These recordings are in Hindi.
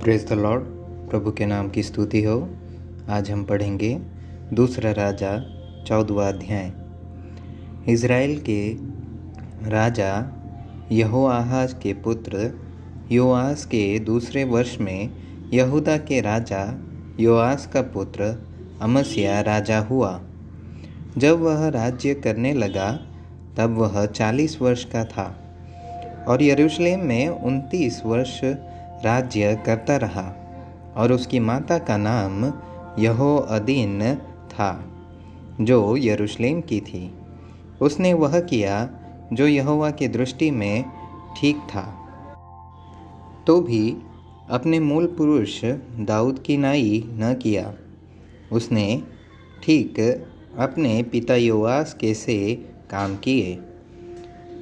Praise the Lord. प्रभु के नाम की स्तुति हो। आज हम पढ़ेंगे दूसरा राजा 14वां अध्याय। इज़राइल के राजा यहोआहाज के पुत्र योआस के दूसरे वर्ष में यहूदा के राजा योआस का पुत्र अमस्याह राजा हुआ। जब वह राज्य करने लगा तब वह 40 वर्ष का था और यरूशलेम में 29 वर्ष राज्य करता रहा। और उसकी माता का नाम यहोअदीन था, जो यरूशलेम की थी। उसने वह किया जो यहोवा की दृष्टि में ठीक था, तो भी अपने मूल पुरुष दाऊद की नाई न किया। उसने ठीक अपने पिता योआस के से काम किए।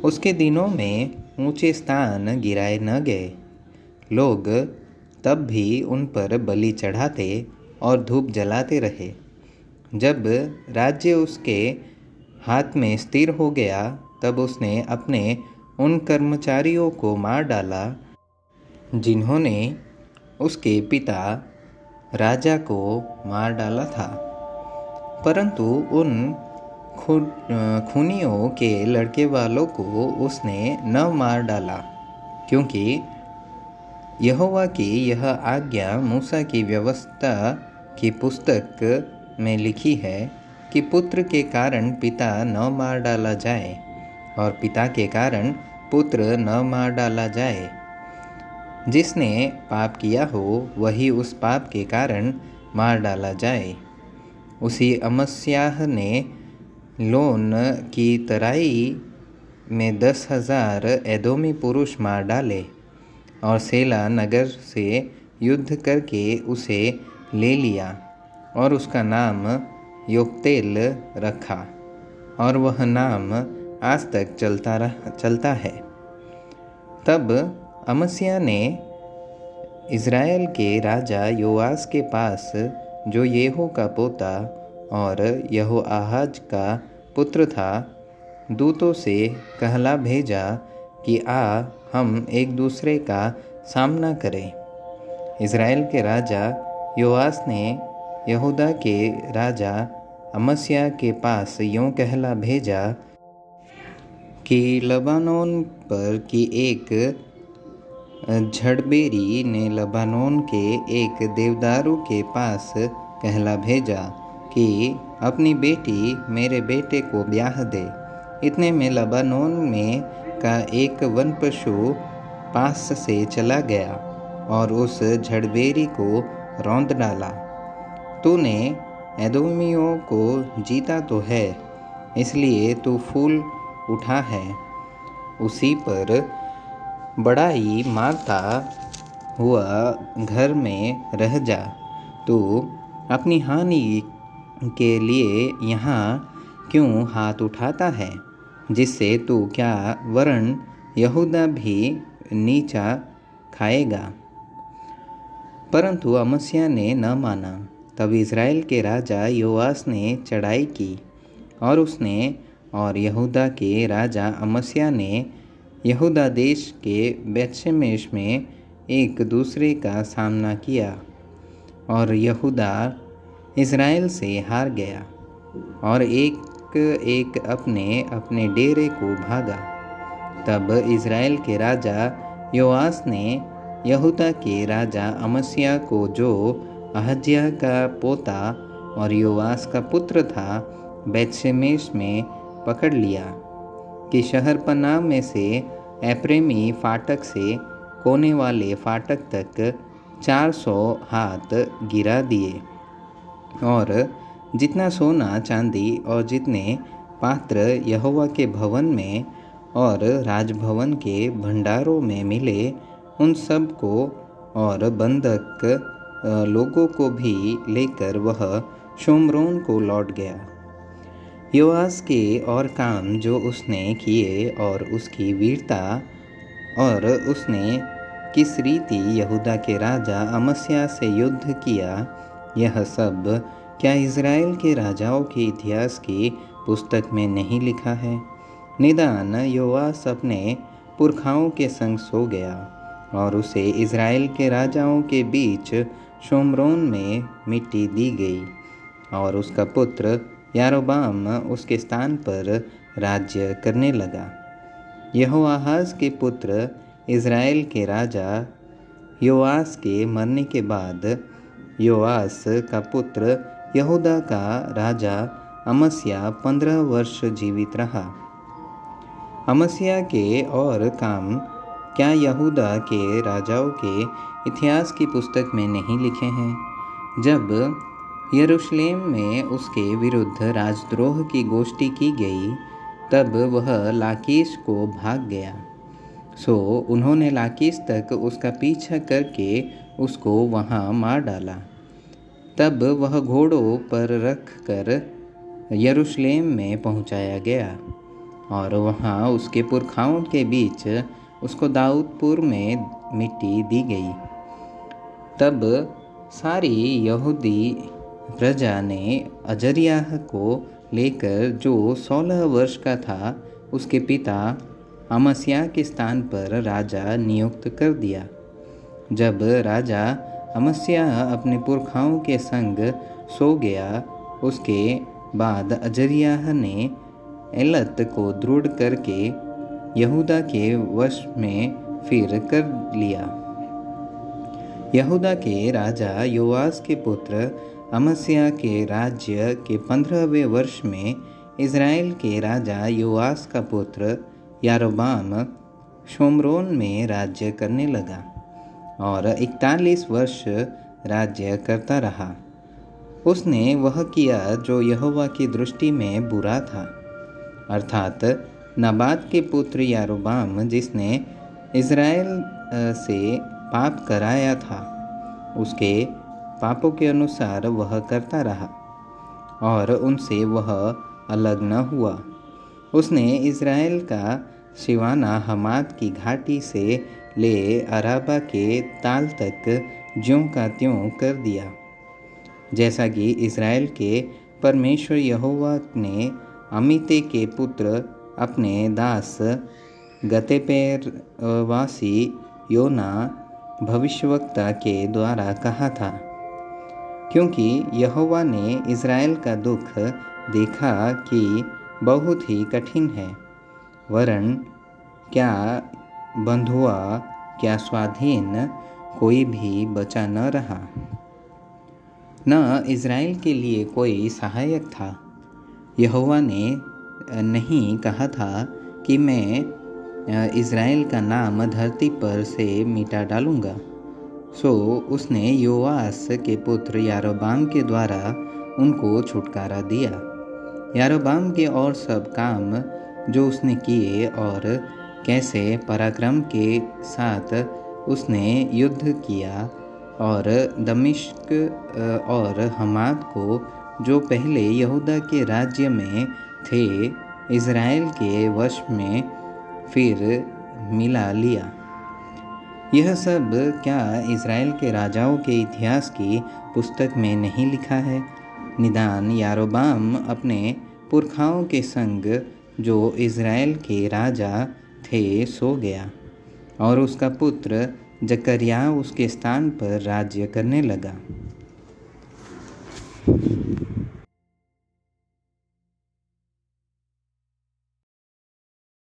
उसके दिनों में ऊंचे स्थान गिराए न गए। लोग तब भी उन पर बलि चढ़ाते और धूप जलाते रहे। जब राज्य उसके हाथ में स्थिर हो गया तब उसने अपने उन कर्मचारियों को मार डाला जिन्होंने उसके पिता राजा को मार डाला था। परंतु उन खूनियों के लड़के वालों को उसने न मार डाला, क्योंकि यहोवा की यह आज्ञा मूसा की व्यवस्था की पुस्तक में लिखी है कि पुत्र के कारण पिता न मार डाला जाए और पिता के कारण पुत्र न मार डाला जाए। जिसने पाप किया हो वही उस पाप के कारण मार डाला जाए। उसी अमस्याह ने लोन की तराई में 10,000 एदोमी पुरुष मार डाले और सेला नगर से युद्ध करके उसे ले लिया और उसका नाम योक्तेल रखा, और वह नाम आज तक चलता है। तब अमस्याह ने इज़राइल के राजा योआस के पास, जो येहू का पोता और यहोआहाज का पुत्र था, दूतों से कहला भेजा कि हम एक दूसरे का सामना करें। इज़राइल के राजा योआस ने यहूदा के राजा अमस्याह के पास यूँ कहला भेजा कि लबानोन पर की एक झड़बेरी ने लबानोन के एक देवदारू के पास कहला भेजा कि अपनी बेटी मेरे बेटे को ब्याह दे। इतने में लबानोन में का एक वन पशु पास से चला गया और उस झड़बेरी को रौंद डाला। तूने एदोमियों को जीता तो है, इसलिए तू फूल उठा है, उसी पर बड़ाई मारता हुआ घर में रह जा। तू अपनी हानि के लिए यहाँ क्यों हाथ उठाता है, जिससे तू क्या वरन यहूदा भी नीचा खाएगा। परंतु अमस्याह ने न माना। तब इज़राइल के राजा योआस ने चढ़ाई की और उसने और यहूदा के राजा अमस्याह ने यहूदा देश के बेतशेमेश में एक दूसरे का सामना किया, और यहूदा इज़राइल से हार गया और एक एक अपने अपने डेरे को भागा। तब इज़राइल के राजा योआस ने यहूदा के राजा अमस्याह को, जो अहज्याह का पोता और योआस का पुत्र था, बेतशेमेश में पकड़ लिया कि शहरपनाह में से एप्रेमी फाटक से कोने वाले फाटक तक 400 हाथ गिरा दिए, और जितना सोना चांदी और जितने पात्र यहोवा के भवन में और राजभवन के भंडारों में मिले, उन सब को और बंधक लोगों को भी लेकर वह शोम्रोन को लौट गया। योआस के और काम जो उसने किए और उसकी वीरता और उसने किस रीति यहूदा के राजा अमस्याह से युद्ध किया, यह सब क्या इज़राइल के राजाओं के इतिहास की पुस्तक में नहीं लिखा है? निदान योआस अपने पुरखाओं के संग सो गया और उसे इज़राइल के राजाओं के बीच शोम्रोन में मिट्टी दी गई। और उसका पुत्र यारोबाम उसके स्थान पर राज्य करने लगा। यहोआहाज के पुत्र इज़राइल के राजा योआस के मरने के बाद योआस का पुत्र यहूदा का राजा अमस्या 15 वर्ष जीवित रहा। अमस्या के और काम क्या यहूदा के राजाओं के इतिहास की पुस्तक में नहीं लिखे हैं? जब यरूशलेम में उसके विरुद्ध राजद्रोह की गोष्ठी की गई, तब वह लाकीश को भाग गया। सो उन्होंने लाकीश तक उसका पीछा करके उसको वहाँ मार डाला। तब वह घोड़ों पर रख कर यरूशलेम में पहुँचाया गया और वहाँ उसके पुरखाओं के बीच उसको दाऊदपुर में मिट्टी दी गई। तब सारी यहूदी प्रजा ने अजर्याह को लेकर, जो 16 वर्ष का था, उसके पिता अमस्या के स्थान पर राजा नियुक्त कर दिया। जब राजा अमस्या अपने पुरखाओं के संग सो गया, उसके बाद अजर्याह ने एलत को दृढ़ करके यहूदा के वश में फिर कर लिया। यहूदा के राजा योआस के पुत्र अमस्या के राज्य के 15वें वर्ष में इज़राइल के राजा योआस का पुत्र यारोबाम शोम्रोन में राज्य करने लगा और 41 वर्ष राज्य करता रहा। उसने वह किया जो यहोवा की दृष्टि में बुरा था, अर्थात नबात के पुत्र यारोबाम, जिसने इज़राइल से पाप कराया था, उसके पापों के अनुसार वह करता रहा और उनसे वह अलग न हुआ। उसने इज़राइल का सिवाना हमात की घाटी से ले अराबा के ताल तक ज्यों का त्यों कर दिया, जैसा कि इज़राइल के परमेश्वर यहोवा ने अमित्ते के पुत्र अपने दास गतेपेरवासी योना भविष्यवक्ता के द्वारा कहा था। क्योंकि यहोवा ने इज़राइल का दुख देखा कि बहुत ही कठिन है, वरन क्या बंधुआ क्या स्वाधीन, कोई भी बचा न रहा। न इज़राइल के लिए कोई सहायक था। यहोवा ने नहीं कहा था कि मैं इज़राइल का नाम धरती पर से मिटा डालूँगा। सो उसने योआस के पुत्र यारोबाम के द्वारा उनको छुटकारा दिया। यारोबाम के और सब काम जो उसने किए और कैसे पराक्रम के साथ उसने युद्ध किया, और दमिश्क और हमात को, जो पहले यहूदा के राज्य में थे, इज़राइल के वश में फिर मिला लिया। यह सब क्या इज़राइल के राजाओं के इतिहास की पुस्तक में नहीं लिखा है? निदान यारोबाम अपने पुरखाओं के संग, जो इज़राइल के राजा थे, सो गया और उसका पुत्र जकर्याह उसके स्थान पर राज्य करने लगा।